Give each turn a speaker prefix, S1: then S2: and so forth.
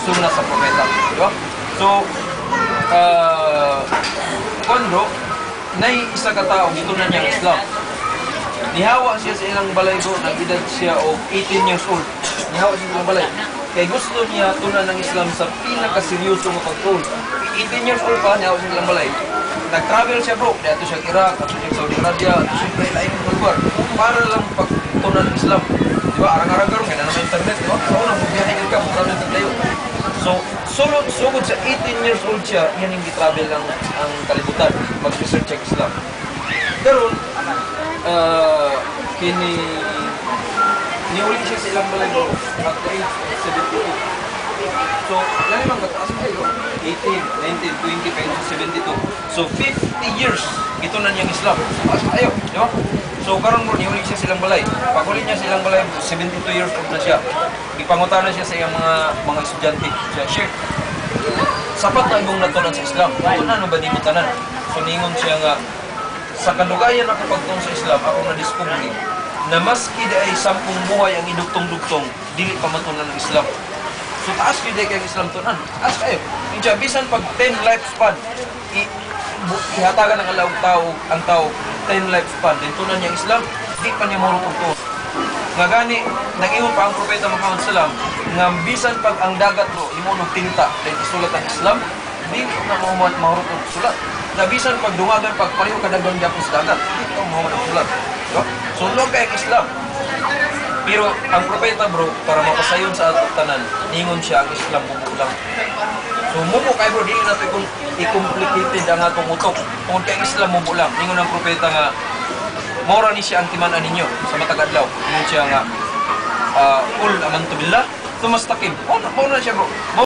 S1: suna sa propeta, di ba? So bro, nay isa ka tao dito na niyang Islam. Nihawa siya sa ilang balay bro, nag-edad siya o 18 years old. Nihawa siya sa ilang balay. Kaya gusto niya tunan ng Islam sa pinakaseryoso ng pagtuon. 18 years old pa, nihawa siya sa ilang balay. Nag-travel siya bro, dito siya Iraq, dito siya Saudi Arabia, dito siya lain ng lugar. Para lang pagtunan ng Islam. Di ba? Arang-arang karoon, kaya na internet, di ba? So, unang magbiyahin ka, mura na tayo. So, sugod sa 18 years old siya, yan yung travel ang kalibutan, mag-research sa Islam. Pero, niuli siya sa ilang balay bro, at the age of 72. So, yan naman, mataas kayo, 18, 19, 20, 72. So, 50 years, ito na niyang Islam. Mataas kayo, di ba? So, karon bro, niuli siya sa ilang balay. Pag-ulit niya sa ilang balay, 72 years old na siya. Ipangutan na siya sa iyang mga estudyante. Siya, Sheikh, sapat na imong natunan sa Islam. Tunan ba di mo tanan? So, ningon siya nga, sa kanugayan ako pagtong sa Islam, ako na-discovery na maski di ay 10 buhay ang idugtong-dugtong, dili pa matunan ng Islam. So, taas yun di kayong Islam tunan. Taas kayo. Kaya, bisan pag 10 lifespan, ihatagan ng ang tao 10 lifespan, din tunan niya Islam, di pa niya marutong-tuon. Nga gani, nag-ingon pa ang Propeta Muhammad Sallam, nga bisan pag ang dagat bro, imunog tinta, din isulat ang Islam, di na Muhammad marutong sulat. Na bisan pag dungagan, pag pareho kadagang Japon sa dagat, di ka Muhammad ang sulat. So, log kayong Islam. Pero ang Propeta bro, para mapasayon sa ating tanan, ningon siya ang Islam bumulang. So, mumo kayo bro, di natin kung i-complicated ang atong utok. Kung kayong Islam bumulang, ningon ang Propeta nga, mora ni siya ang timanan ninyo sa matagadlaw. Ningon siya nga, Qul amantu billah, tumastakim. Mauna na siya bro.